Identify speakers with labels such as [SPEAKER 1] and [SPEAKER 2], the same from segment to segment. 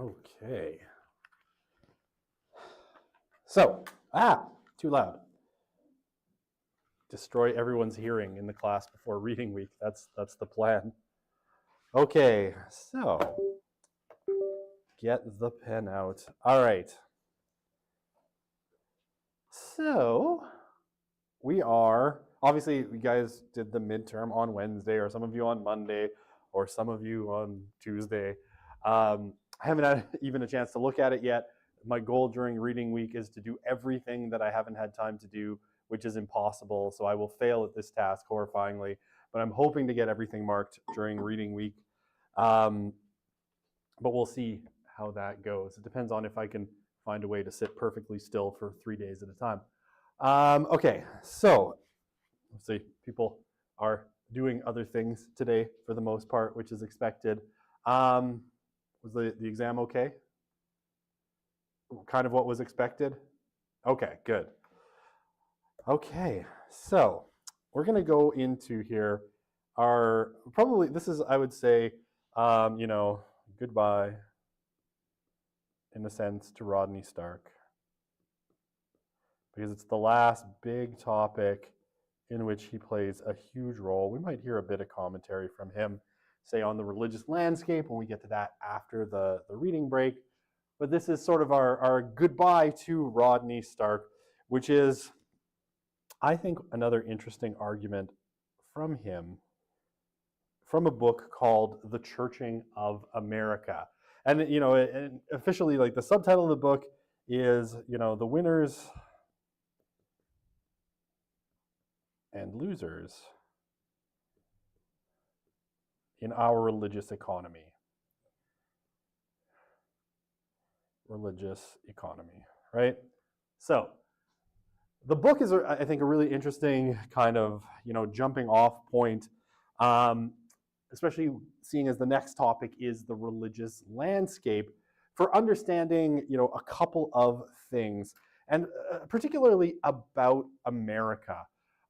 [SPEAKER 1] Okay. So, too loud. Destroy everyone's hearing in the class before reading week. That's the plan. Okay, so get the pen out. All right. So we are, obviously you guys did the midterm on Wednesday, or some of you on Monday, or some of you on Tuesday. I haven't had even a chance to look at it yet. My goal during reading week is to do everything that I haven't had time to do, which is impossible. So I will fail at this task horrifyingly, but I'm hoping to get everything marked during reading week. But we'll see how that goes. It depends on if I can find a way to sit perfectly still for 3 days at a time. Okay, so let's see, people are doing other things today for the most part, which is expected. Was the exam okay? Kind of what was expected? Okay, good. Okay, so we're going to go into here probably, this is, I would say, goodbye, in a sense, to Rodney Stark. Because it's the last big topic in which he plays a huge role. We might hear a bit of commentary from him, say on the religious landscape, when we get to that after the reading break. But this is sort of our goodbye to Rodney Stark, which is, I think, another interesting argument from him from a book called The Churching of America. And, and officially, like, the subtitle of the book is, the winners and losers in our religious economy. Religious economy, right? So the book is, I think, a really interesting kind of, jumping off point, especially seeing as the next topic is the religious landscape, for understanding, a couple of things, and particularly about America.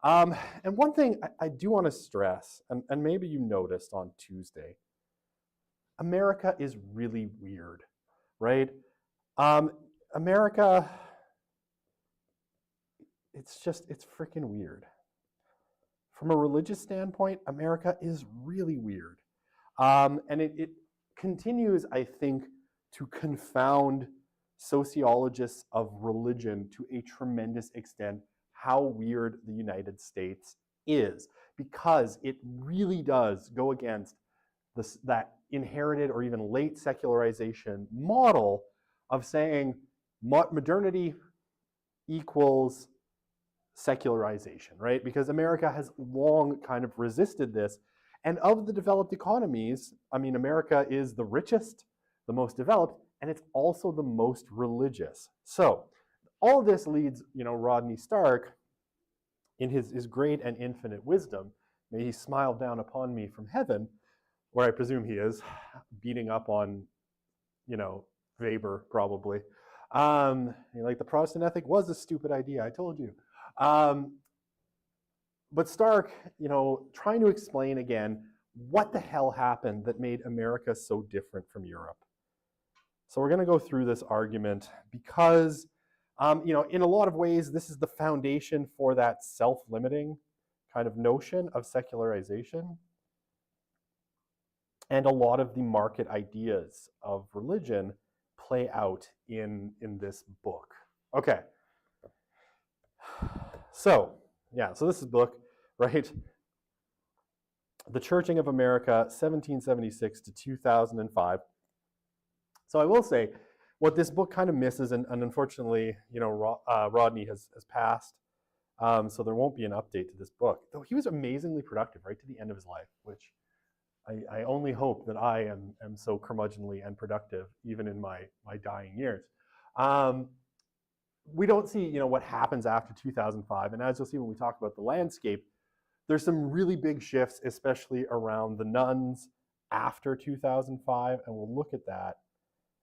[SPEAKER 1] And one thing I do want to stress, and maybe you noticed on Tuesday, America is really weird, right? America, it's freaking weird. From a religious standpoint, America is really weird. And it continues, I think, to confound sociologists of religion to a tremendous extent, how weird the United States is, because it really does go against that inherited or even late secularization model of saying modernity equals secularization, right? Because America has long kind of resisted this. And of the developed economies, I mean, America is the richest, the most developed, and it's also the most religious. So all of this leads, Rodney Stark, in his great and infinite wisdom, may he smile down upon me from heaven, where I presume he is, beating up on, Weber, probably. Like, the Protestant ethic was a stupid idea, I told you. But Stark, trying to explain again what the hell happened that made America so different from Europe. So we're going to go through this argument because, in a lot of ways, this is the foundation for that self-limiting kind of notion of secularization. And a lot of the market ideas of religion play out in this book. Okay. So this is the book, right? The Churching of America, 1776 to 2005. So I will say, what this book kind of misses, and unfortunately, Rodney has passed, so there won't be an update to this book. Though he was amazingly productive right to the end of his life, which I only hope that I am so curmudgeonly and productive even in my dying years. We don't see, what happens after 2005. And as you'll see when we talk about the landscape, there's some really big shifts, especially around the nuns after 2005. And we'll look at that.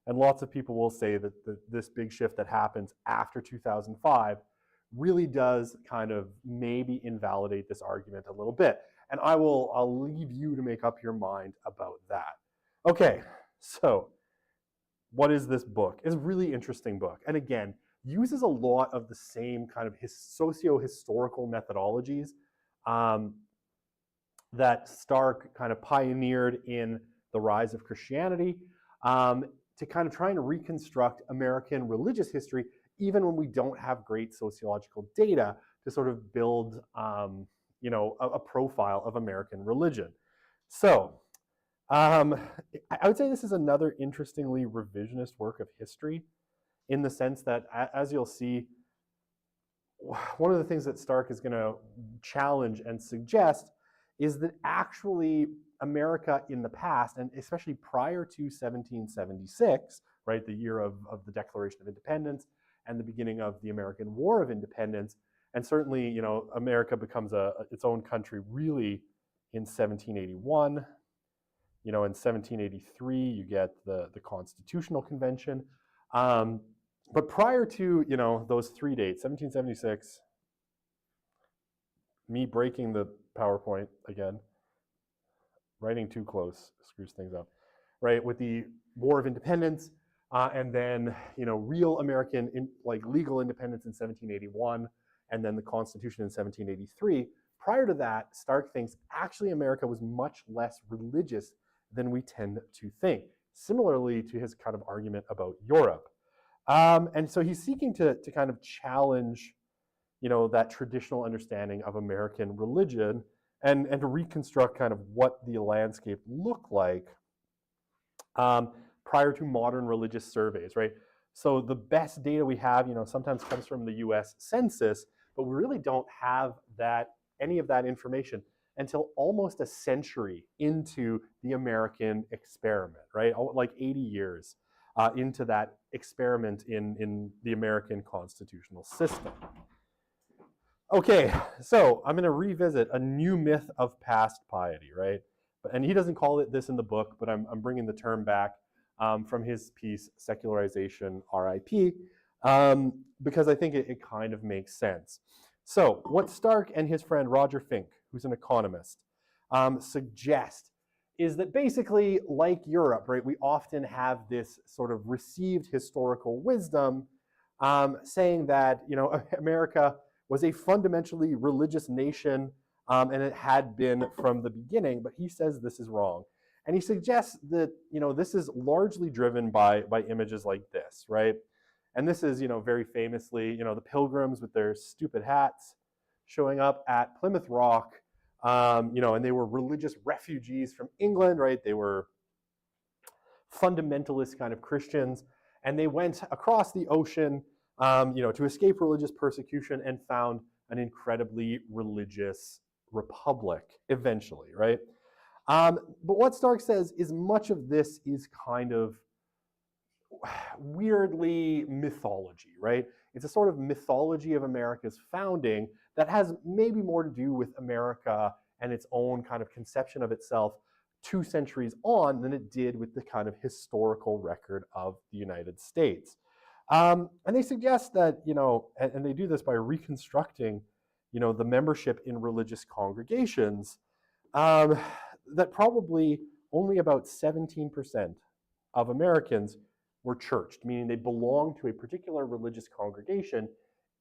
[SPEAKER 1] And lots of people will say that this big shift that happens after 2005 really does kind of maybe invalidate this argument a little bit. And I'll leave you to make up your mind about that. Okay, so what is this book? It's a really interesting book. And again, uses a lot of the same kind of socio-historical methodologies that Stark kind of pioneered in The Rise of Christianity, to kind of trying to reconstruct American religious history, even when we don't have great sociological data to sort of build, a profile of American religion. So I would say this is another interestingly revisionist work of history, in the sense that, as you'll see, one of the things that Stark is going to challenge and suggest is that actually America in the past, and especially prior to 1776, right, the year of the Declaration of Independence and the beginning of the American War of Independence, and certainly, America becomes its own country really in 1781. In 1783, you get the Constitutional Convention. But prior to, those 3 dates, 1776, me breaking the PowerPoint again, writing too close screws things up, right? With the War of Independence, and then, real American, legal independence in 1781, and then the Constitution in 1783. Prior to that, Stark thinks actually America was much less religious than we tend to think, similarly to his kind of argument about Europe. And so he's seeking to kind of challenge, that traditional understanding of American religion, and to reconstruct kind of what the landscape looked like prior to modern religious surveys, right? So the best data we have, sometimes comes from the US Census, but we really don't have any of that information until almost a century into the American experiment, right? Like 80 years into that experiment in the American constitutional system. Okay, so I'm going to revisit a new myth of past piety, right? And he doesn't call it this in the book, but I'm bringing the term back from his piece, Secularization, R.I.P., because I think it kind of makes sense. So what Stark and his friend Roger Fink, who's an economist, suggest is that basically, like Europe, right, we often have this sort of received historical wisdom saying that, America was a fundamentally religious nation, and it had been from the beginning, but he says this is wrong. And he suggests that, this is largely driven by images like this, right? And this is, very famously, the Pilgrims with their stupid hats showing up at Plymouth Rock, and they were religious refugees from England, right? They were fundamentalist kind of Christians, and they went across the ocean, to escape religious persecution, and found an incredibly religious republic eventually, right? But what Stark says is much of this is kind of weirdly mythology, right? It's a sort of mythology of America's founding that has maybe more to do with America and its own kind of conception of itself 2 centuries on than it did with the kind of historical record of the United States. And they suggest that, and they do this by reconstructing, the membership in religious congregations, that probably only about 17% of Americans were churched, meaning they belonged to a particular religious congregation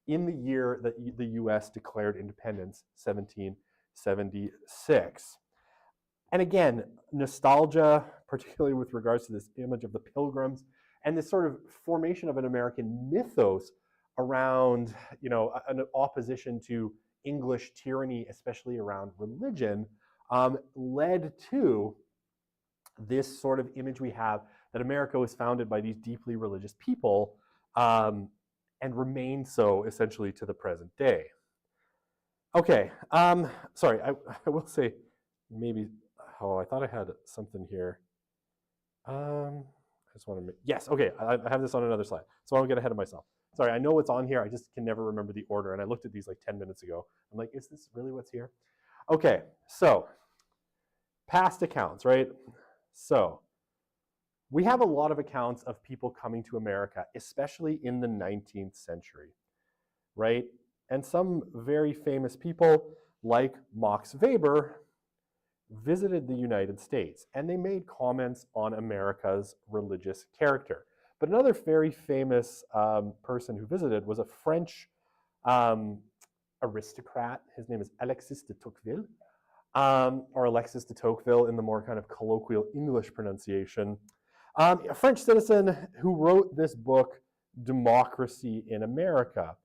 [SPEAKER 1] in the year that the US declared independence, 1776. And again, nostalgia, particularly with regards to this image of the Pilgrims, and this sort of formation of an American mythos around, an opposition to English tyranny, especially around religion, led to this sort of image we have that America was founded by these deeply religious people, and remains so essentially to the present day. Okay, sorry, I will say maybe, I thought I had something here. I just want to make, yes, okay, I have this on another slide, so I don't get ahead of myself. Sorry, I know what's on here, I just can never remember the order, and I looked at these like 10 minutes ago. I'm like, is this really what's here? Okay, so past accounts, right? So we have a lot of accounts of people coming to America, especially in the 19th century, right? And some very famous people like Max Weber visited the United States, and they made comments on America's religious character. But another very famous person who visited was a French aristocrat. His name is Alexis de Tocqueville, or Alexis de Tocqueville in the more kind of colloquial English pronunciation. A French citizen who wrote this book, Democracy in America.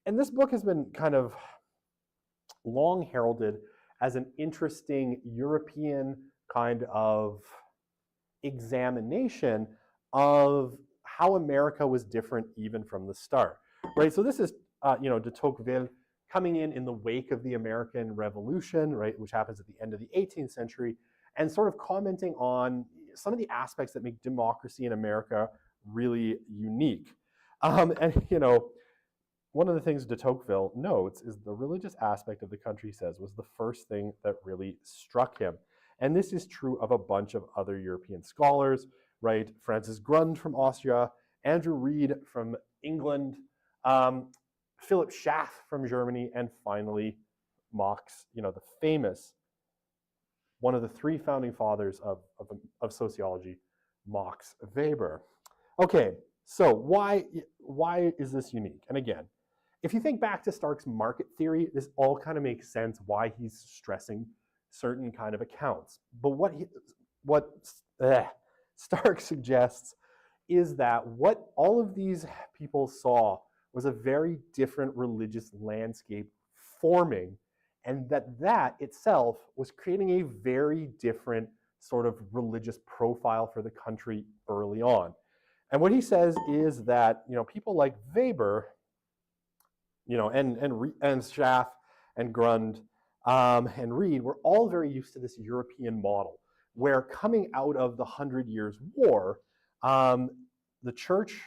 [SPEAKER 1] And this book has been kind of long heralded as an interesting European kind of examination of how America was different even from the start, right? So this is, de Tocqueville coming in the wake of the American Revolution, right, which happens at the end of the 18th century, and sort of commenting on some of the aspects that make democracy in America really unique. One of the things de Tocqueville notes is the religious aspect of the country, he says, was the first thing that really struck him. And this is true of a bunch of other European scholars, right? Francis Grund from Austria, Andrew Reed from England, Philip Schaff from Germany, and finally Marx, the famous, one of the three founding fathers of sociology, Max Weber. Okay, so why is this unique? And again, if you think back to Stark's market theory, this all kind of makes sense why he's stressing certain kind of accounts. But what Stark suggests is that what all of these people saw was a very different religious landscape forming, and that itself was creating a very different sort of religious profile for the country early on. And what he says is that people like Weber, and Schaff and Grund and Reed were all very used to this European model, where coming out of the 100 Years' War, the church,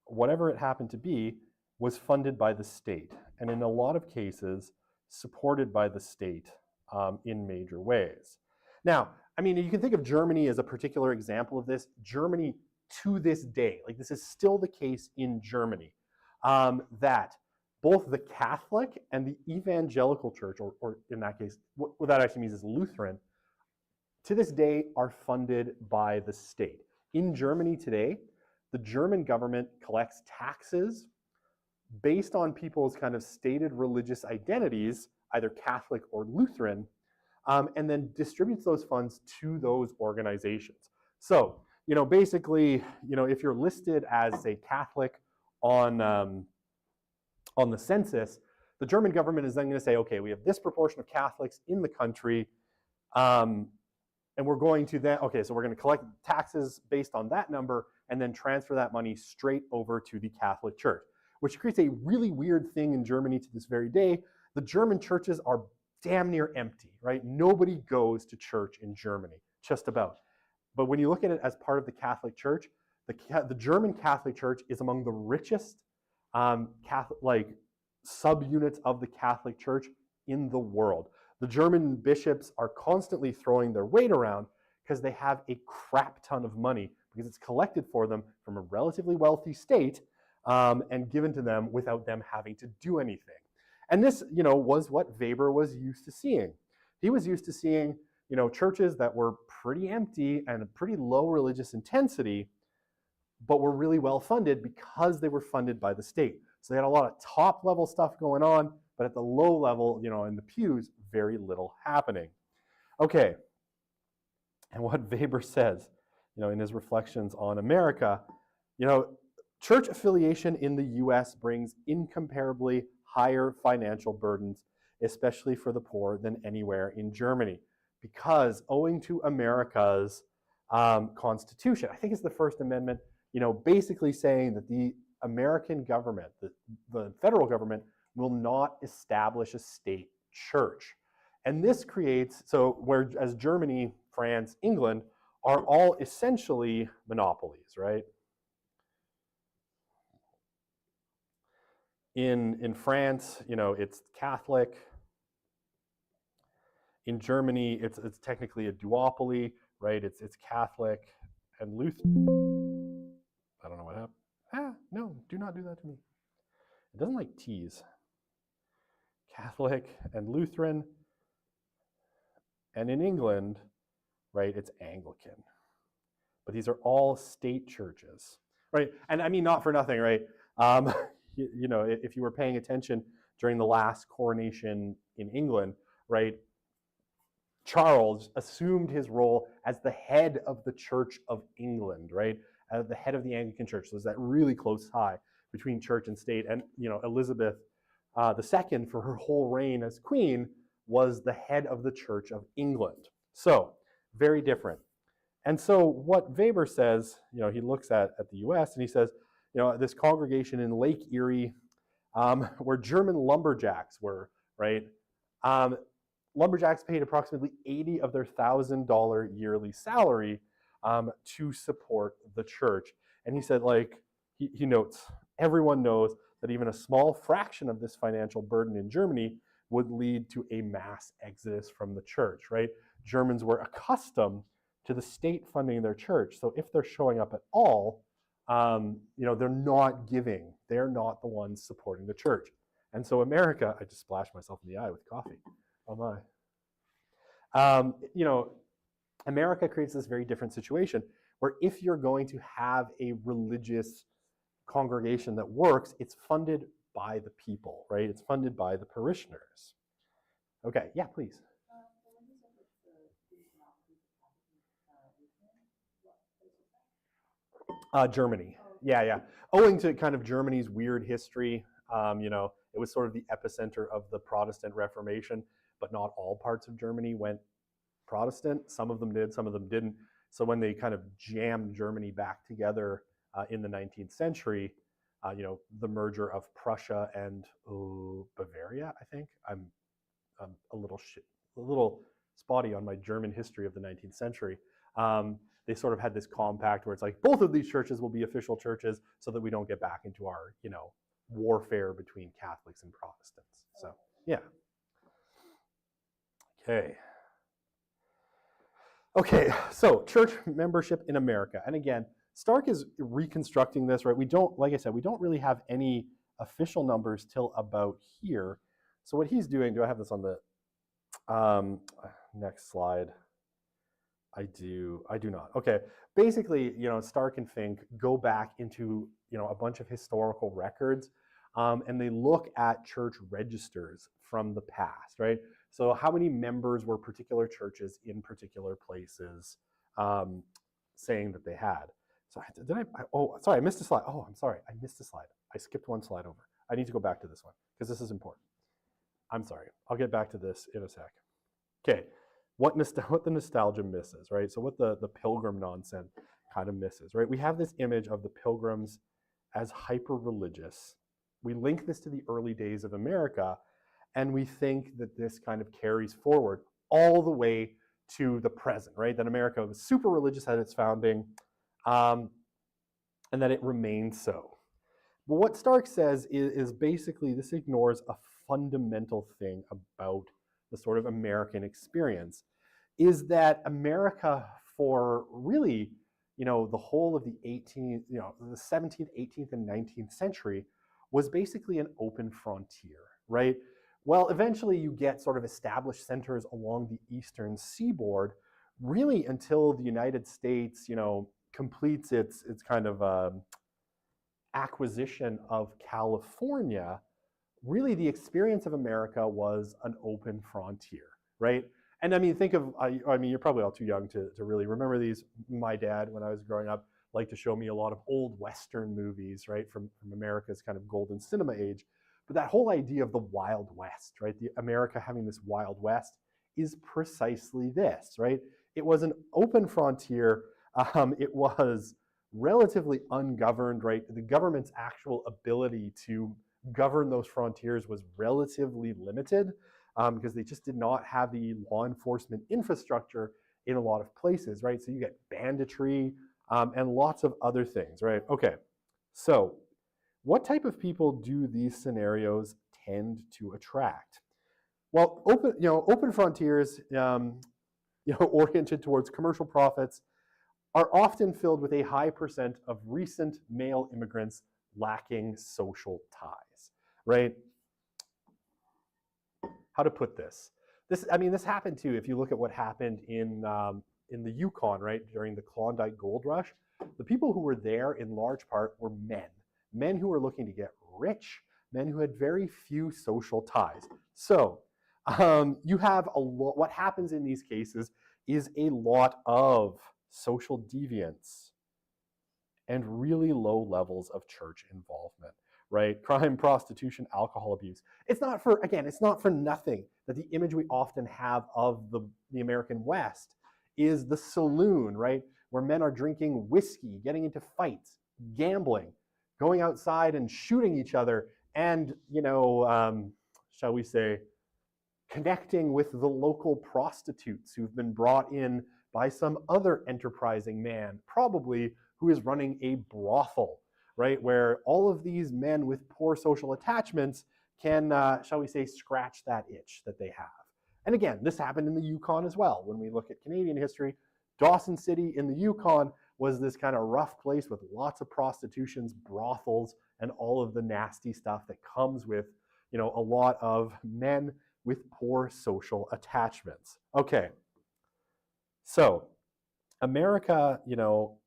[SPEAKER 1] whatever it happened to be, was funded by the state, and in a lot of cases, supported by the state in major ways. Now, you can think of Germany as a particular example of this. Germany, to this day, like this is still the case in Germany, that both the Catholic and the evangelical church, or in that case, what that actually means is Lutheran, to this day are funded by the state. In Germany today, the German government collects taxes based on people's kind of stated religious identities, either Catholic or Lutheran, and then distributes those funds to those organizations. So, basically, if you're listed as a Catholic on the census, the German government is then going to say, okay, we have this proportion of Catholics in the country, and we're going to then, okay, so we're going to collect taxes based on that number and then transfer that money straight over to the Catholic Church, which creates a really weird thing in Germany to this very day. The German churches are damn near empty, right? Nobody goes to church in Germany, just about. But when you look at it as part of the Catholic Church, the German Catholic Church is among the richest Catholic subunits of the Catholic Church in the world. The German bishops are constantly throwing their weight around because they have a crap ton of money because it's collected for them from a relatively wealthy state and given to them without them having to do anything. And this, was what Weber was used to seeing. He was used to seeing, churches that were pretty empty and pretty low religious intensity, but were really well funded because they were funded by the state. So they had a lot of top level stuff going on, but at the low level, in the pews, very little happening. Okay, and what Weber says, in his reflections on America, church affiliation in the US brings incomparably higher financial burdens, especially for the poor, than anywhere in Germany, because owing to America's Constitution, I think it's the First Amendment, basically saying that the American government, the federal government, will not establish a state church. And this creates, so whereas Germany, France, England are all essentially monopolies, right? In France, it's Catholic. In Germany, it's technically a duopoly, right? It's Catholic and Lutheran. I don't know what happened. No, do not do that to me. It doesn't like T's. Catholic and Lutheran. And in England, right, it's Anglican. but these are all state churches, right? And I mean, not for nothing, right? You know, if you were paying attention during the last coronation in England, right, Charles assumed his role as the head of the Church of England, right? As the head of the Anglican Church. So there's that really close tie between church and state. And, you know, Elizabeth II, for her whole reign as queen, was the head of the Church of England. So very different. And so what Weber says, you know, he looks at the US and he says, you know, this congregation in Lake Erie, where German lumberjacks were, right? Lumberjacks paid approximately 80 of their $1,000 yearly salary to support the church. And he said, like, he notes, everyone knows that even a small fraction of this financial burden in Germany would lead to a mass exodus from the church, right? Germans were accustomed to the state funding their church. So if they're showing up at all, you know, they're not giving. They're not the ones supporting the church. And so America, I just splashed myself in the eye with coffee. Oh my. You know, America creates this very different situation where if you're going to have a religious congregation that works, it's funded by the people, right? It's funded by the parishioners. Okay, yeah, please. Germany. Yeah. Owing to kind of Germany's weird history, you know, it was sort of the epicenter of the Protestant Reformation, but not all parts of Germany went Protestant. Some of them did, some of them didn't. So when they kind of jammed Germany back together in the 19th century, you know, the merger of Prussia and Bavaria, I think. I'm a little spotty on my German history of the 19th century. They sort of had this compact where it's like both of these churches will be official churches so that we don't get back into our, you know, warfare between Catholics and Protestants. So, yeah. Okay, so church membership in America. And again, Stark is reconstructing this, right? We don't, like I said, we don't really have any official numbers till about here. So what he's doing, do I have this on the next slide? I do not. Okay, basically, you know, Stark and Fink go back into, you know, a bunch of historical records, and they look at church registers from the past, right? So how many members were particular churches in particular places saying that they had? So sorry, I missed a slide. Oh, I'm sorry, I missed a slide. I skipped one slide over. I need to go back to this one because this is important. I'm sorry, I'll get back to this in a sec. Okay, what the nostalgia misses, right? So what the pilgrim nonsense kind of misses, right? We have this image of the pilgrims as hyper-religious. We link this to the early days of America, and we think that this kind of carries forward all the way to the present, right? That America was super religious at its founding, and that it remains so. But what Stark says is basically this ignores a fundamental thing about the sort of American experience, is that America for really, you know, the whole of the 18th, you know, the 17th, 18th, and 19th century was basically an open frontier, right? Well, eventually you get sort of established centers along the eastern seaboard, really until the United States, you know, completes its kind of acquisition of California. Really the experience of America was an open frontier, right? And I mean, think of, I mean, you're probably all too young to really remember these. My dad, when I was growing up, liked to show me a lot of old Western movies, right, from America's kind of golden cinema age. But that whole idea of the Wild West, right, the America having this Wild West is precisely this, right? It was an open frontier. It was relatively ungoverned, right? The government's actual ability to govern those frontiers was relatively limited because they just did not have the law enforcement infrastructure in a lot of places, right? So you get banditry and lots of other things, right? Okay, so what type of people do these scenarios tend to attract? Well, open frontiers, oriented towards commercial profits, are often filled with a high percent of recent male immigrants lacking social ties, right? How to put this? This happened too. If you look at what happened in in the Yukon, right, during the Klondike Gold Rush, the people who were there in large part were men who were looking to get rich, men who had very few social ties. So you have a lot, what happens in these cases is a lot of social deviance and really low levels of church involvement, right? Crime, prostitution, alcohol abuse. It's not for, again, it's not for nothing that the image we often have of the American West is the saloon, right? Where men are drinking whiskey, getting into fights, gambling, going outside and shooting each other, and, shall we say, connecting with the local prostitutes who've been brought in by some other enterprising man, probably who is running a brothel, right? Where all of these men with poor social attachments can, shall we say, scratch that itch that they have. And again, this happened in the Yukon as well. When we look at Canadian history, Dawson City in the Yukon was this kind of rough place with lots of prostitutions, brothels, and all of the nasty stuff that comes with, a lot of men with poor social attachments. Okay, so America,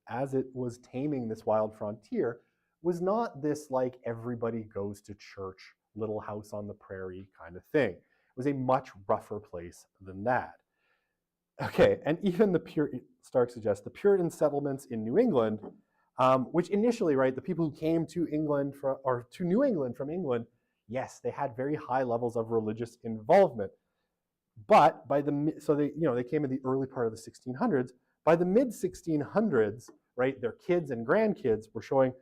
[SPEAKER 1] as it was taming this wild frontier, was not this like everybody goes to church, little house on the prairie kind of thing. It was a much rougher place than that. Okay, and even Stark suggests the Puritan settlements in New England, which initially, right, the people who came to England to New England from England, yes, they had very high levels of religious involvement. But they came in the early part of the 1600s. By the mid 1600s, right, their kids and grandkids were showing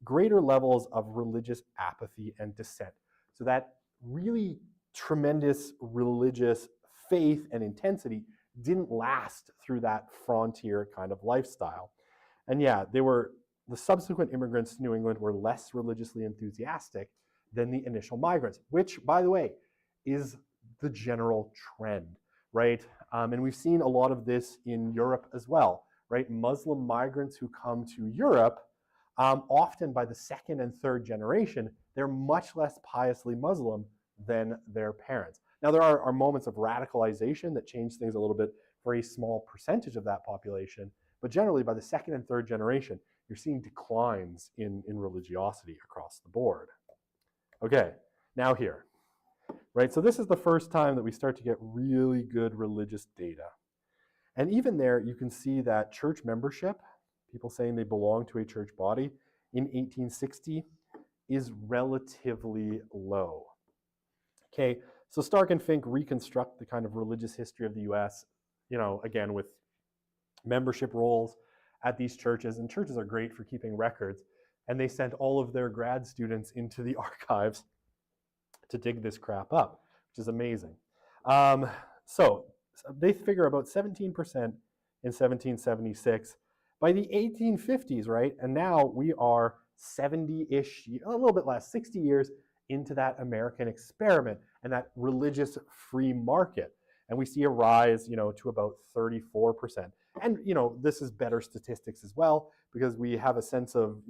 [SPEAKER 1] greater levels of religious apathy and dissent. So that really tremendous religious faith and intensity didn't last through that frontier kind of lifestyle. And yeah, the subsequent immigrants to New England were less religiously enthusiastic than the initial migrants, which, by the way, is the general trend, right? And we've seen a lot of this in Europe as well, right? Muslim migrants who come to Europe, often by the second and third generation, they're much less piously Muslim than their parents. Now, there are moments of radicalization that change things a little bit for a small percentage of that population, but generally by the second and third generation, you're seeing declines in religiosity across the board. Okay, now here, right? So this is the first time that we start to get really good religious data. And even there, you can see that church membership, people saying they belong to a church body, in 1860 is relatively low. Okay, so Stark and Fink reconstruct the kind of religious history of the US, again, with membership rolls at these churches. And churches are great for keeping records. And they sent all of their grad students into the archives to dig this crap up, which is amazing. So they figure about 17% in 1776. By the 1850s, right, and now we are 70-ish, a little bit less, 60 years into that American experiment and that religious free market. And we see a rise, to about 34%. And, this is better statistics as well, because we have a sense of,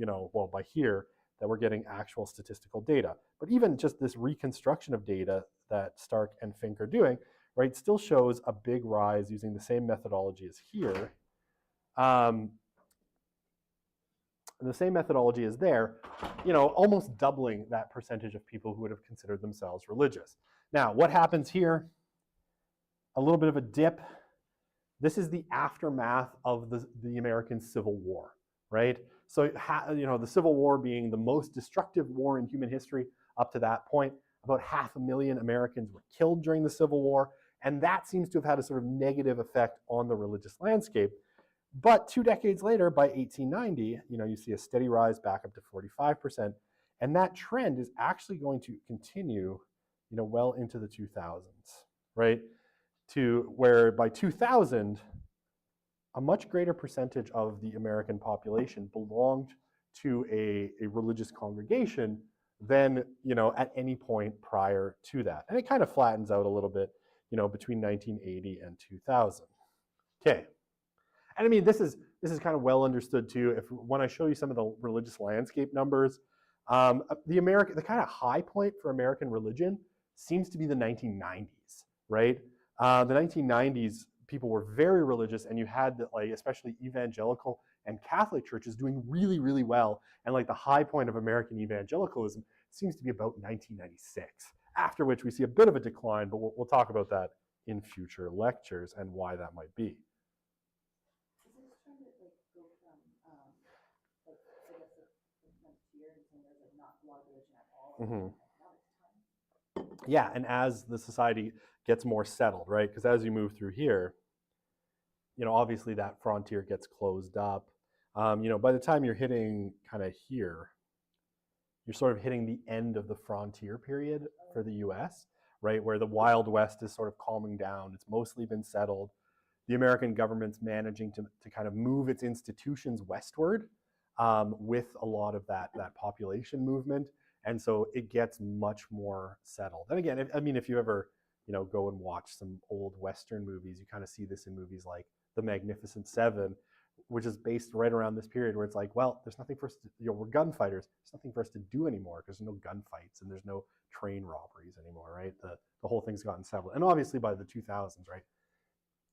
[SPEAKER 1] by here, that we're getting actual statistical data. But even just this reconstruction of data that Stark and Fink are doing, right, still shows a big rise using the same methodology as here. And the same methodology is there, almost doubling that percentage of people who would have considered themselves religious. Now, what happens here? A little bit of a dip. This is the aftermath of the American Civil War, right? So, the Civil War being the most destructive war in human history up to that point. About 500,000 Americans were killed during the Civil War, and that seems to have had a sort of negative effect on the religious landscape. But 2 decades later, by 1890, you see a steady rise back up to 45%, and that trend is actually going to continue, well into the 2000s, right? To where by 2000, a much greater percentage of the American population belonged to a religious congregation than, at any point prior to that. And it kind of flattens out a little bit, between 1980 and 2000. Okay. And I mean, this is kind of well understood too. When I show you some of the religious landscape numbers, the kind of high point for American religion seems to be the 1990s, right? The 1990s, people were very religious, and you had the, like, especially evangelical and Catholic churches doing really, really well. And like the high point of American evangelicalism seems to be about 1996, after which we see a bit of a decline, but we'll talk about that in future lectures and why that might be.
[SPEAKER 2] Is it trying to like go from like I guess next year and saying there's like not a lot of religion at all?
[SPEAKER 1] Mm-hmm.
[SPEAKER 2] Now it's time.
[SPEAKER 1] Yeah, and as the society gets more settled, right? Because as you move through here, you know, obviously that frontier gets closed up. You know, by the time you're hitting kind of here, you're sort of hitting the end of the frontier period for the US, right? Where the Wild West is sort of calming down. It's mostly been settled. The American government's managing to kind of move its institutions westward with a lot of that population movement. And so it gets much more settled. And again, if you ever, you know, go and watch some old Western movies, you kind of see this in movies like The Magnificent Seven, which is based right around this period where it's like, well, there's nothing for us to, you know, we're gunfighters. There's nothing for us to do anymore because there's no gunfights and there's no train robberies anymore, right? The whole thing's gotten settled. And obviously by the 2000s, right?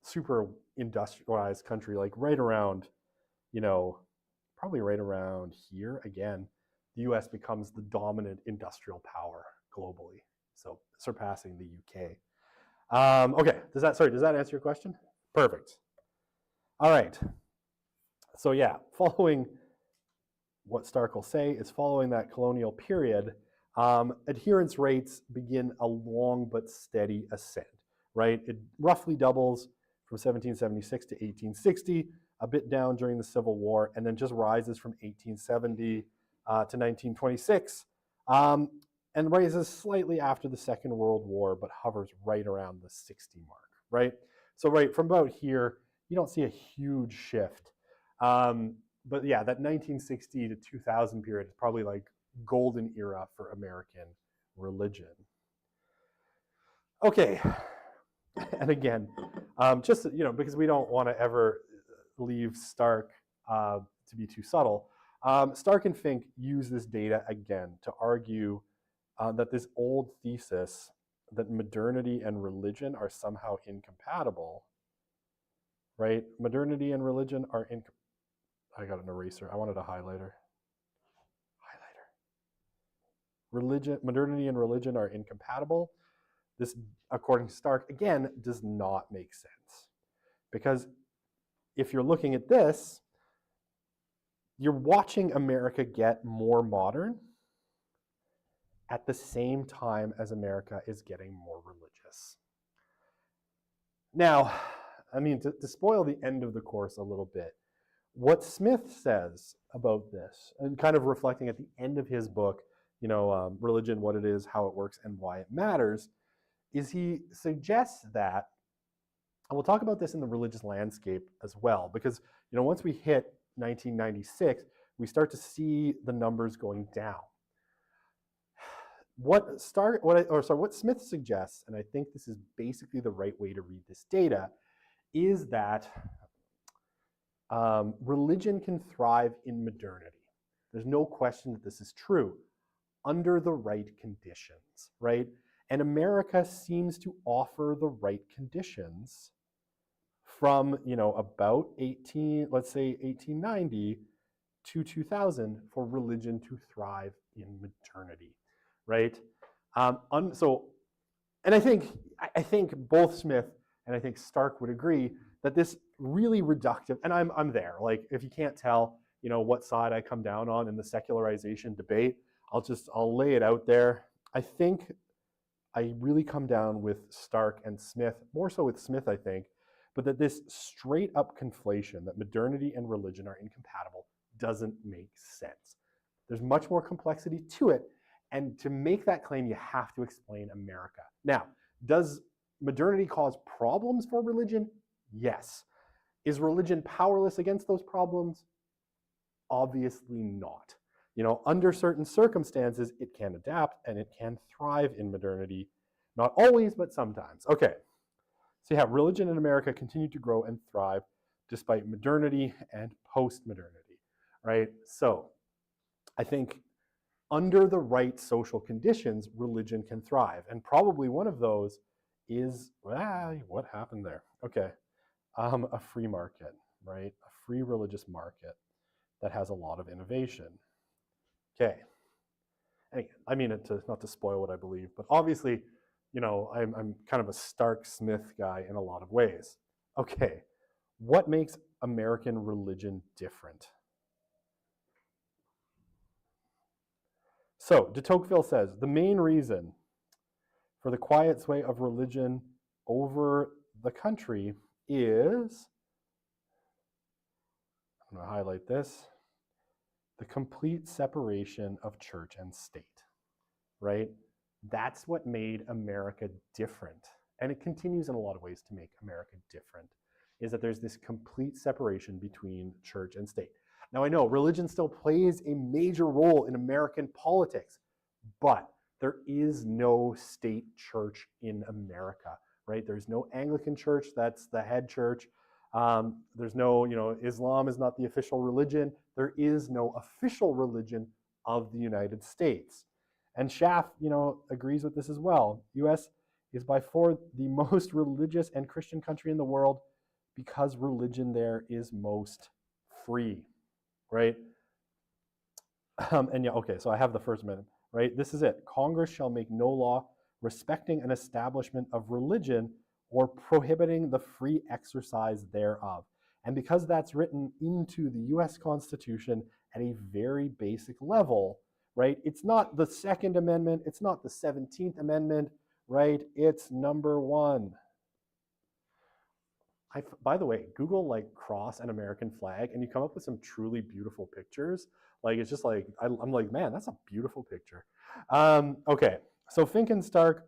[SPEAKER 1] Super industrialized country, like right around, you know, probably right around here again, the US becomes the dominant industrial power globally, so surpassing the UK. Okay, does that answer your question? Perfect. All right. So yeah, following what Stark will say is following that colonial period, adherence rates begin a long but steady ascent, right? It roughly doubles from 1776 to 1860, a bit down during the Civil War, and then just rises from 1870 to 1926, and rises slightly after the Second World War, but hovers right around the 60 mark, right? So right from about here, you don't see a huge shift. But yeah, that 1960 to 2000 period is probably like golden era for American religion. Okay, and again, just, you know, because we don't want to ever leave Stark to be too subtle, Stark and Fink use this data again to argue that this old thesis that modernity and religion are somehow incompatible, right? Modernity and religion are incompatible. I got an eraser. I wanted a highlighter. Modernity and religion are incompatible. This, according to Stark, again, does not make sense. Because if you're looking at this, you're watching America get more modern at the same time as America is getting more religious. Now, I mean, to spoil the end of the course a little bit, what Smith says about this, and kind of reflecting at the end of his book, you know, Religion, What It Is, How It Works, and Why It Matters, is he suggests that, and we'll talk about this in the religious landscape as well, because, you know, once we hit 1996, we start to see the numbers going down. What Smith suggests, and I think this is basically the right way to read this data, is that religion can thrive in modernity. There's no question that this is true under the right conditions, right? And America seems to offer the right conditions from, you know, about 1890 to 2000 for religion to thrive in modernity, right? And I think both Smith and I think Stark would agree that this really reductive, and I'm there, like if you can't tell, you know, what side I come down on in the secularization debate, I'll lay it out there. I think I really come down with Stark and Smith, more so with Smith, I think, but that this straight up conflation that modernity and religion are incompatible doesn't make sense. There's much more complexity to it, and to make that claim, you have to explain America. Now, does modernity cause problems for religion? Yes. Is religion powerless against those problems? Obviously not. You know, under certain circumstances, it can adapt and it can thrive in modernity. Not always, but sometimes. Okay. So you have religion in America continue to grow and thrive despite modernity and post-modernity, right? So I think under the right social conditions, religion can thrive. And probably one of those is, what happened there? Okay. A free market, right? A free religious market that has a lot of innovation. Okay. And again, I mean it to not to spoil what I believe, but obviously, I'm kind of a Stark Smith guy in a lot of ways. Okay, what makes American religion different? So de Tocqueville says the main reason for the quiet sway of religion over the country is, I'm going to highlight this, the complete separation of church and state, right? That's what made America different. And it continues in a lot of ways to make America different, is that there's this complete separation between church and state. Now, I know religion still plays a major role in American politics, but there is no state church in America, right? There's no Anglican church, that's the head church. There's no, Islam is not the official religion. There is no official religion of the United States. And Schaff, agrees with this as well. U.S. is by far the most religious and Christian country in the world because religion there is most free, right? And yeah, okay, so I have the First Amendment, right? This is it. Congress shall make no law respecting an establishment of religion or prohibiting the free exercise thereof. And because that's written into the U.S. Constitution at a very basic level, right? It's not the Second Amendment, it's not the 17th Amendment, right? It's number 1. By the way, Google cross and American flag, and you come up with some truly beautiful pictures. It's just I'm like, man, that's a beautiful picture. Okay, so Fink and Stark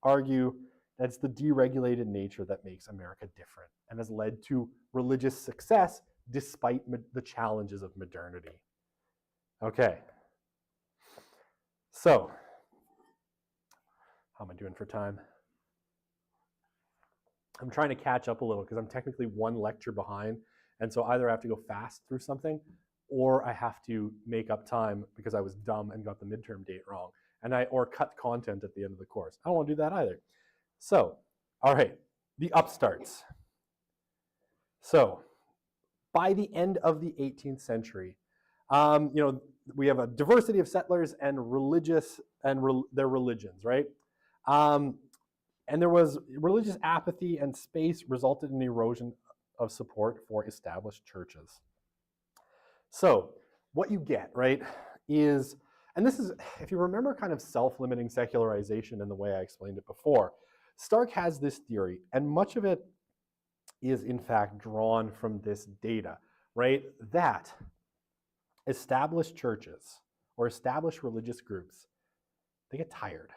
[SPEAKER 1] argue that it's the deregulated nature that makes America different and has led to religious success despite the challenges of modernity. Okay, so how am I doing for time? I'm trying to catch up a little because I'm technically one lecture behind. And so either I have to go fast through something or I have to make up time because I was dumb and got the midterm date wrong. Or cut content at the end of the course. I don't want to do that either. So, all right, the upstarts. So, by the end of the 18th century, we have a diversity of settlers and their religions, right? And there was religious apathy, and space resulted in the erosion of support for established churches. So what you get, right, is, and this is, if you remember kind of self-limiting secularization in the way I explained it before, Stark has this theory, and much of it is in fact drawn from this data, right, that established churches or established religious groups, they get tired.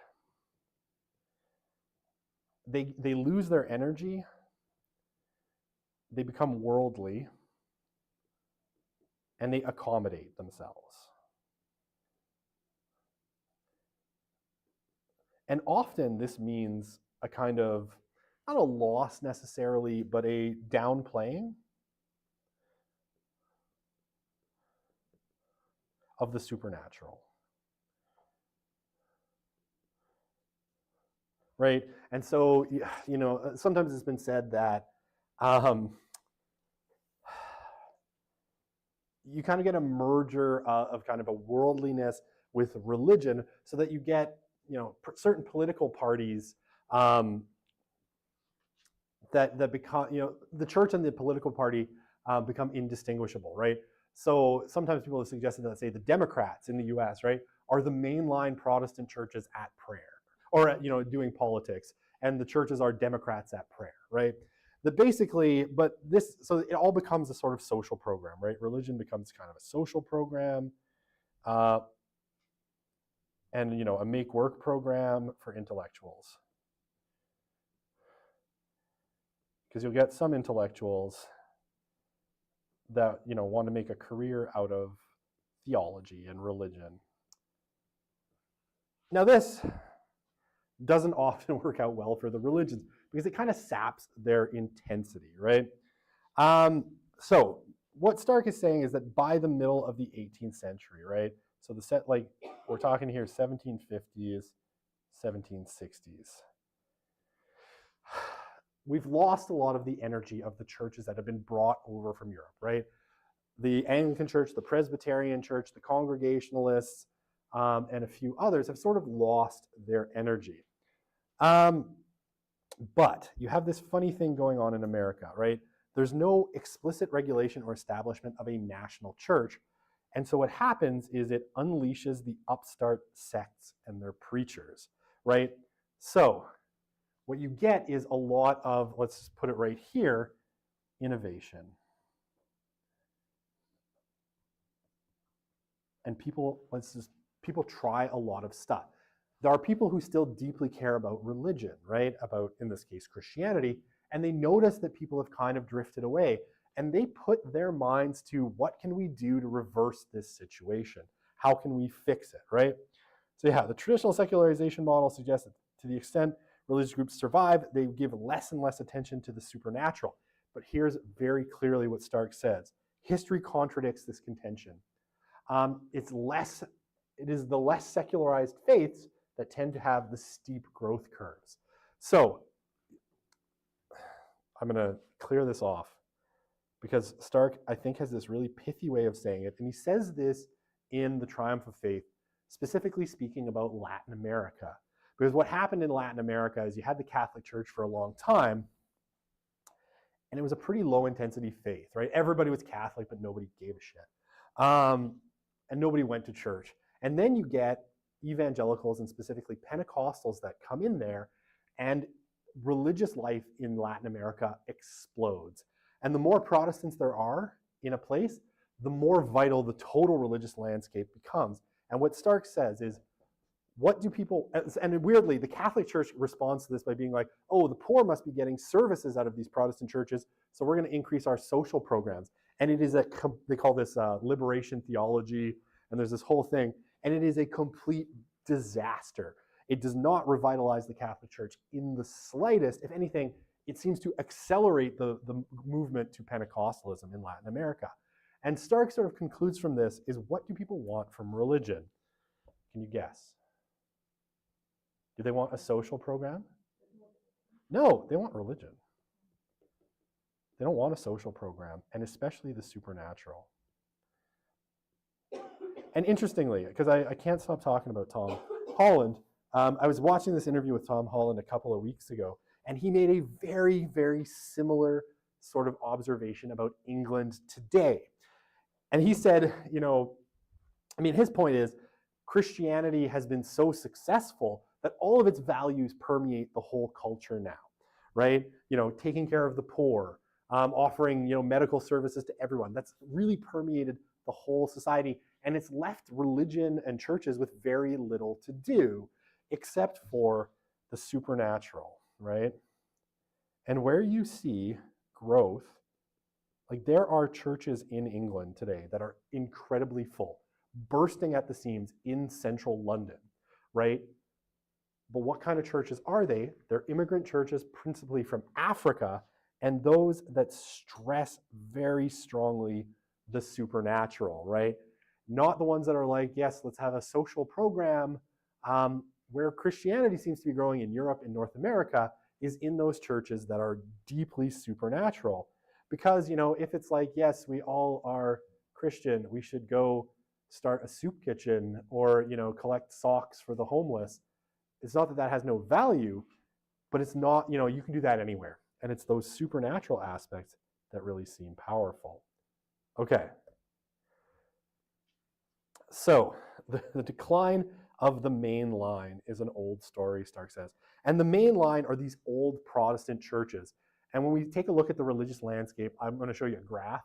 [SPEAKER 1] They lose their energy, they become worldly, and they accommodate themselves. And often this means a kind of, not a loss necessarily, but a downplaying of the supernatural. Right? And so, sometimes it's been said that you kind of get a merger of kind of a worldliness with religion so that you get, certain political parties that become, the church and the political party become indistinguishable, right? So sometimes people have suggested that, say, the Democrats in the US, right, are the mainline Protestant churches at prayer or at, doing politics, and the churches are Democrats at prayer, right? That basically, so it all becomes a sort of social program, right? Religion becomes kind of a social program, and a make-work program for intellectuals. Because you'll get some intellectuals that want to make a career out of theology and religion. Now this doesn't often work out well for the religions because it kind of saps their intensity, right? So what Stark is saying is that by the middle of the 18th century, right? So we're talking here 1750s, 1760s. we've lost a lot of the energy of the churches that have been brought over from Europe, right? The Anglican Church, the Presbyterian Church, the Congregationalists, and a few others have sort of lost their energy. But you have this funny thing going on in America, right? There's no explicit regulation or establishment of a national church. And so what happens is it unleashes the upstart sects and their preachers, right? So what you get is a lot of, let's put it right here, innovation. And people try a lot of stuff. There are people who still deeply care about religion, right? About, in this case, Christianity, and they notice that people have kind of drifted away, and they put their minds to what can we do to reverse this situation? How can we fix it, right? So yeah, the traditional secularization model suggests that to the extent religious groups survive, they give less and less attention to the supernatural. But here's very clearly what Stark says. History contradicts this contention. It is the less secularized faiths that tend to have the steep growth curves. So I'm going to clear this off because Stark, I think, has this really pithy way of saying it. And he says this in The Triumph of Faith, specifically speaking about Latin America. Because what happened in Latin America is you had the Catholic Church for a long time, and it was a pretty low intensity faith, right? Everybody was Catholic, but nobody gave a shit. And nobody went to church. And then you get evangelicals and specifically Pentecostals that come in there, and religious life in Latin America explodes. And the more Protestants there are in a place, the more vital the total religious landscape becomes. And what Stark says is, what do people, and weirdly, the Catholic Church responds to this by being like, oh, the poor must be getting services out of these Protestant churches, so we're going to increase our social programs. And it is they call this liberation theology, and there's this whole thing, and it is a complete disaster. It does not revitalize the Catholic Church in the slightest. If anything, it seems to accelerate the movement to Pentecostalism in Latin America. And Stark sort of concludes from this is, what do people want from religion? Can you guess? Do they want a social program? No, they want religion. They don't want a social program, and especially the supernatural. And interestingly, because I can't stop talking about Tom Holland, I was watching this interview with Tom Holland a couple of weeks ago, and he made a very, very similar sort of observation about England today. And he said, his point is, Christianity has been so successful that all of its values permeate the whole culture now, right? Taking care of the poor, offering, medical services to everyone. That's really permeated the whole society, and it's left religion and churches with very little to do, except for the supernatural, right? And where you see growth, like there are churches in England today that are incredibly full, bursting at the seams in central London, right? But what kind of churches are they? They're immigrant churches, principally from Africa, and those that stress very strongly the supernatural, right? Not the ones that are like, yes, let's have a social program. Where Christianity seems to be growing in Europe and North America is in those churches that are deeply supernatural. Because, if it's like, yes, we all are Christian, we should go start a soup kitchen or, collect socks for the homeless. It's not that that has no value, but it's not, you can do that anywhere. And it's those supernatural aspects that really seem powerful. Okay. So the decline of the main line is an old story, Stark says. And the main line are these old Protestant churches. And when we take a look at the religious landscape, I'm going to show you a graph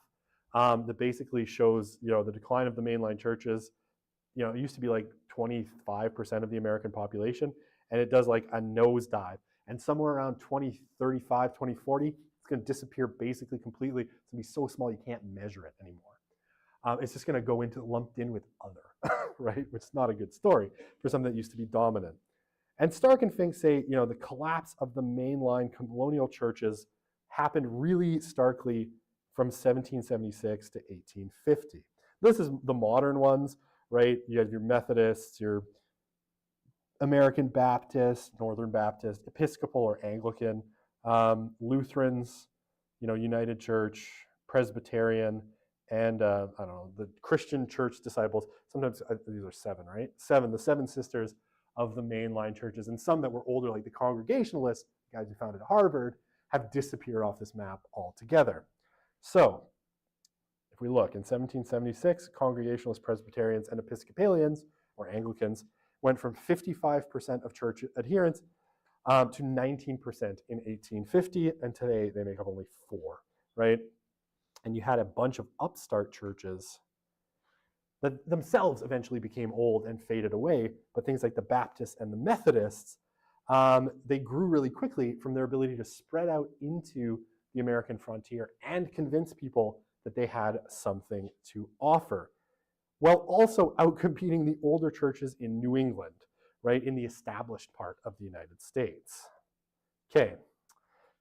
[SPEAKER 1] that basically shows, the decline of the mainline churches. It used to be like 25% of the American population, and it does like a nosedive. And somewhere around 2035, 2040, it's going to disappear basically completely. It's going to be so small you can't measure it anymore. It's just going to go into lumped in with other, right? Which is not a good story for something that used to be dominant. And Stark and Fink say, the collapse of the mainline colonial churches happened really starkly from 1776 to 1850. This is the modern ones, right? You have your Methodists, your American Baptist, Northern Baptist, Episcopal or Anglican, Lutherans, United Church, Presbyterian, and I don't know, the Christian Church Disciples. Sometimes these are 7, right? 7, the 7 sisters of the mainline churches, and some that were older, like the Congregationalists, the guys who founded Harvard, have disappeared off this map altogether. So, if we look, in 1776, Congregationalist Presbyterians and Episcopalians, or Anglicans, went from 55% of church adherents to 19% in 1850, and today they make up only 4, right? And you had a bunch of upstart churches that themselves eventually became old and faded away, but things like the Baptists and the Methodists, they grew really quickly from their ability to spread out into the American frontier and convince people that they had something to offer, while also outcompeting the older churches in New England, right, in the established part of the United States. Okay,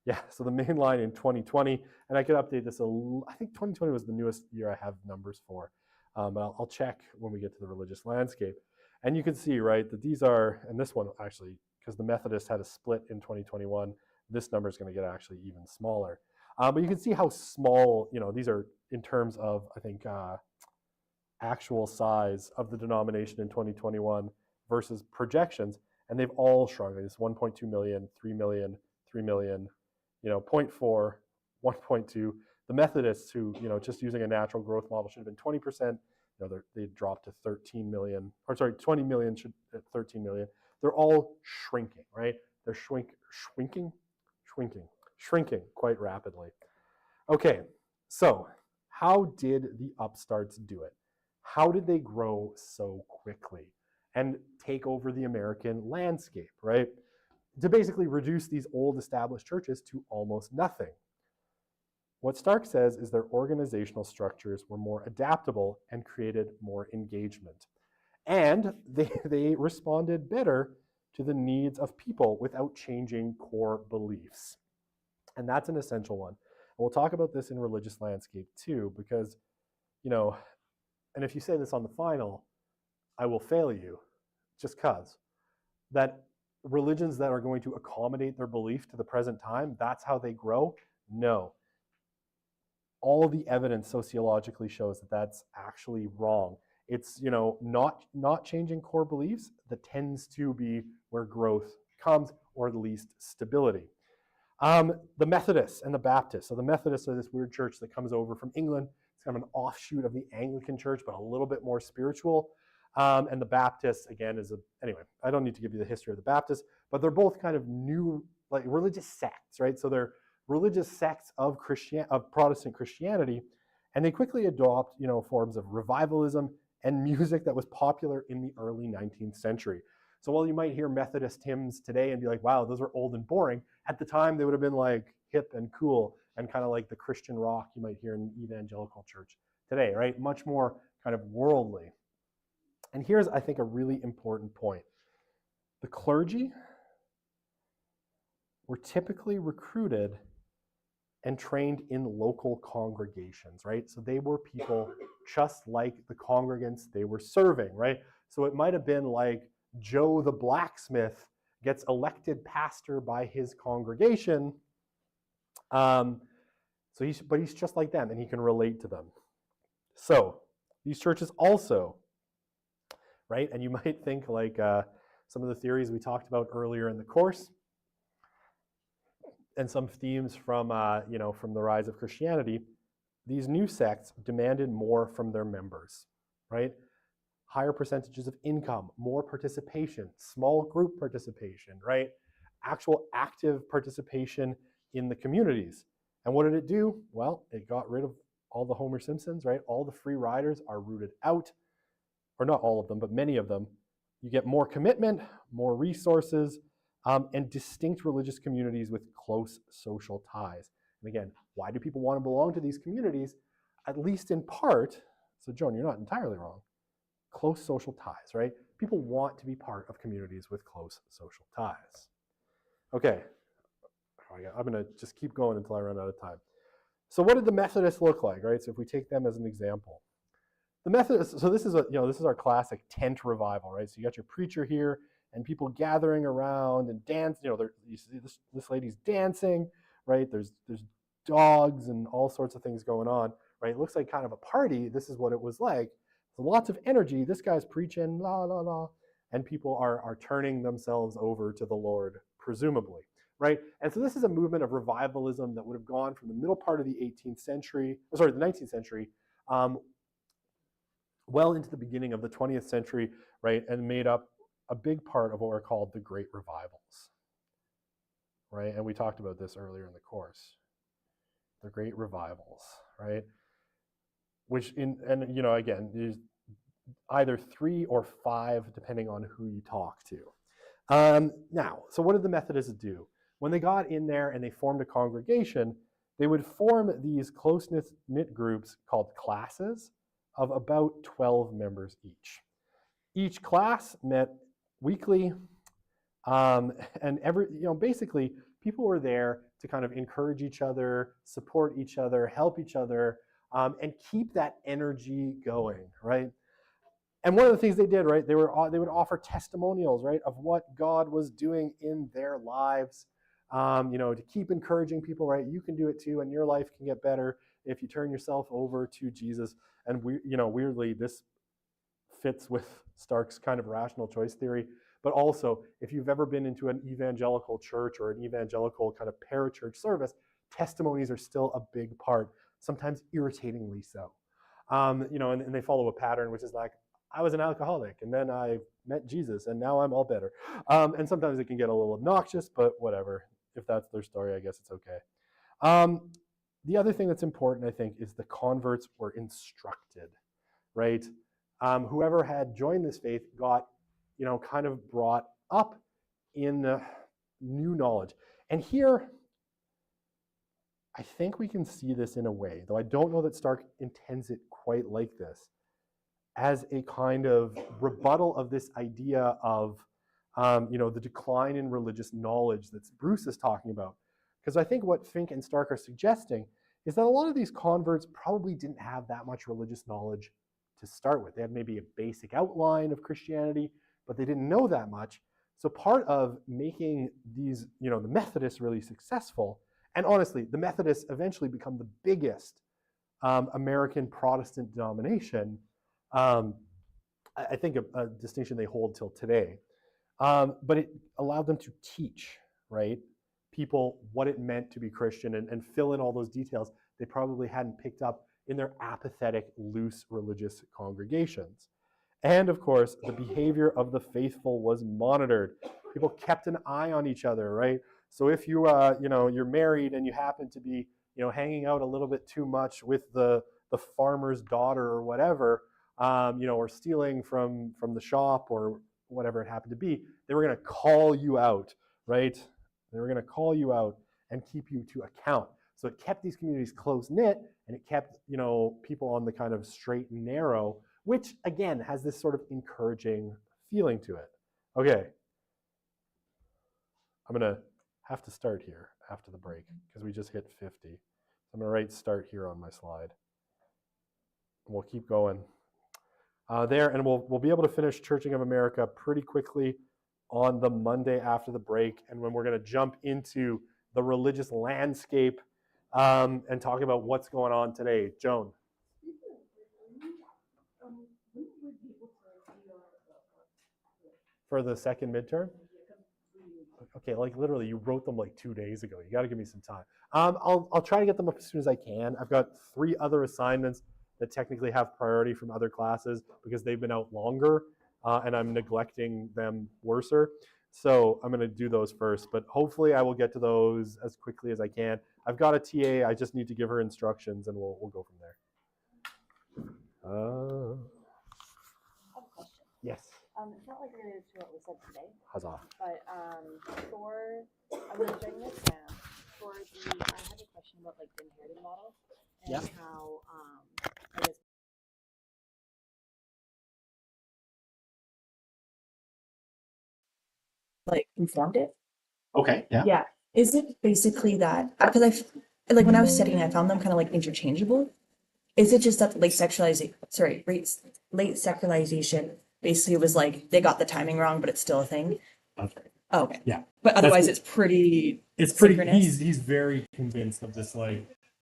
[SPEAKER 1] yeah, so the main line in 2020, and I could update this, I think 2020 was the newest year I have numbers for, but I'll check when we get to the religious landscape. And you can see, right, that these are, and this one actually, because the Methodists had a split in 2021, this number is going to get actually even smaller. But you can see how small, these are in terms of, I think, actual size of the denomination in 2021 versus projections, and they've all shrunk. It's 1.2 million, 3 million, 3 million, 0.4, 1.2. The Methodists, who, just using a natural growth model should have been 20%, they dropped to 13 million, or sorry, 20 million should 13 million. They're all shrinking, right? They're shrinking quite rapidly. Okay, so how did the upstarts do it? How did they grow so quickly and take over the American landscape, right? To basically reduce these old established churches to almost nothing. What Stark says is their organizational structures were more adaptable and created more engagement. And they responded better to the needs of people without changing core beliefs. And that's an essential one. And we'll talk about this in religious landscape too, because, and if you say this on the final, I will fail you, just because. That religions that are going to accommodate their belief to the present time, that's how they grow? No. All the evidence sociologically shows that that's actually wrong. It's, not changing core beliefs that tends to be where growth comes, or at least stability. The Methodists and the Baptists. So the Methodists are this weird church that comes over from England. It's kind of an offshoot of the Anglican church, but a little bit more spiritual. And the Baptists, again, anyway, I don't need to give you the history of the Baptists, but they're both kind of new, like religious sects, right? So they're religious sects of Protestant Christianity, and they quickly adopt, forms of revivalism and music that was popular in the early 19th century. So while you might hear Methodist hymns today and be like, wow, those are old and boring, at the time they would have been like hip and cool and kind of like the Christian rock you might hear in evangelical church today, right? Much more kind of worldly. And here's, I think, a really important point. The clergy were typically recruited and trained in local congregations, right? So they were people just like the congregants they were serving, right? So it might have been like Joe the blacksmith gets elected pastor by his congregation, but he's just like them and he can relate to them. So these churches also, right? And you might think like some of the theories we talked about earlier in the course, and some themes from the rise of Christianity, these new sects demanded more from their members, right? Higher percentages of income, more participation, small group participation, right? Actual active participation in the communities. And what did it do? Well, it got rid of all the Homer Simpsons, right? All the free riders are rooted out, or not all of them, but many of them. You get more commitment, more resources, and distinct religious communities with close social ties. And again, why do people want to belong to these communities? At least in part, so Joan, you're not entirely wrong, close social ties, right? People want to be part of communities with close social ties. Okay, I'm going to just keep going until I run out of time. So what did the Methodists look like, right? So if we take them as an example. The Methodists, so this is our classic tent revival, right? So you got your preacher here, and people gathering around and dance. You see this lady's dancing, right? There's dogs and all sorts of things going on, right? It looks like kind of a party. This is what it was like. So lots of energy. This guy's preaching, la la la, and people are turning themselves over to the Lord, presumably, right? And so this is a movement of revivalism that would have gone from the middle part of the 19th century, well into the beginning of the 20th century, right? And made up a big part of what are called the Great Revivals, right? And we talked about this earlier in the course. The Great Revivals, right? Again, there's either 3 or 5, depending on who you talk to. Now, so what did the Methodists do? When they got in there and they formed a congregation, they would form these close-knit groups called classes of about 12 members each. Each class met weekly, and basically people were there to kind of encourage each other, support each other, help each other, and keep that energy going, right? And one of the things they did, right, they would offer testimonials, right, of what God was doing in their lives, to keep encouraging people, right? You can do it too, and your life can get better if you turn yourself over to Jesus. And weirdly, this fits with Stark's kind of rational choice theory. But also, if you've ever been into an evangelical church or an evangelical kind of parachurch service, testimonies are still a big part, sometimes irritatingly so. And they follow a pattern, which is like, I was an alcoholic, and then I met Jesus, and now I'm all better. And sometimes it can get a little obnoxious, but whatever. If that's their story, I guess it's okay. The other thing that's important, I think, is the converts were instructed, right? Whoever had joined this faith got, kind of brought up in new knowledge. And here, I think we can see this in a way, though I don't know that Stark intends it quite like this, as a kind of rebuttal of this idea of, the decline in religious knowledge that Bruce is talking about. Because I think what Fink and Stark are suggesting is that a lot of these converts probably didn't have that much religious knowledge to start with. They had maybe a basic outline of Christianity, but they didn't know that much. So part of making these, the Methodists really successful, and honestly, the Methodists eventually become the biggest American Protestant denomination. I think a distinction they hold till today. But it allowed them to teach, right, people what it meant to be Christian and fill in all those details they probably hadn't picked up in their apathetic, loose religious congregations. And of course, the behavior of the faithful was monitored. People kept an eye on each other, right? So if you're married and you happen to be, hanging out a little bit too much with the farmer's daughter or whatever, or stealing from the shop or whatever it happened to be, they were going to call you out, right? They were going to call you out and keep you to account. So it kept these communities close-knit, and it kept, people on the kind of straight and narrow, which, again, has this sort of encouraging feeling to it. Okay. I'm going to have to start here after the break because we just hit 50. So I'm going to write start here on my slide. And we'll keep going there, and we'll be able to finish Churching of America pretty quickly on the Monday after the break, and when we're going to jump into the religious landscape and talk about what's going on today. Joan. For the second midterm? Okay, like literally, you wrote them like 2 days ago. You got to give me some time. I'll try to get them up as soon as I can. I've got 3 other assignments that technically have priority from other classes because they've been out longer, and I'm neglecting them worser. So I'm going to do those first, but hopefully I will get to those as quickly as I can. I've got a TA. I just need to give her instructions, and we'll go from there.
[SPEAKER 2] I have a question.
[SPEAKER 1] Yes.
[SPEAKER 2] It's not like related to what we said today.
[SPEAKER 1] Huzzah.
[SPEAKER 2] But I'm going to join this now. I have a question about like the inherited model and how I guess like informed it.
[SPEAKER 1] Okay. Yeah.
[SPEAKER 2] Yeah. Is it basically that? Because like when I was studying, I found them kind of like interchangeable. Is it just that late sexualization
[SPEAKER 3] basically was like, they got the timing wrong, but it's still a thing?
[SPEAKER 4] That's right.
[SPEAKER 3] Oh, okay.
[SPEAKER 4] Yeah.
[SPEAKER 3] But otherwise
[SPEAKER 4] That's-
[SPEAKER 3] it's pretty
[SPEAKER 4] It's pretty,
[SPEAKER 3] synchronous.
[SPEAKER 4] he's very convinced of this, like,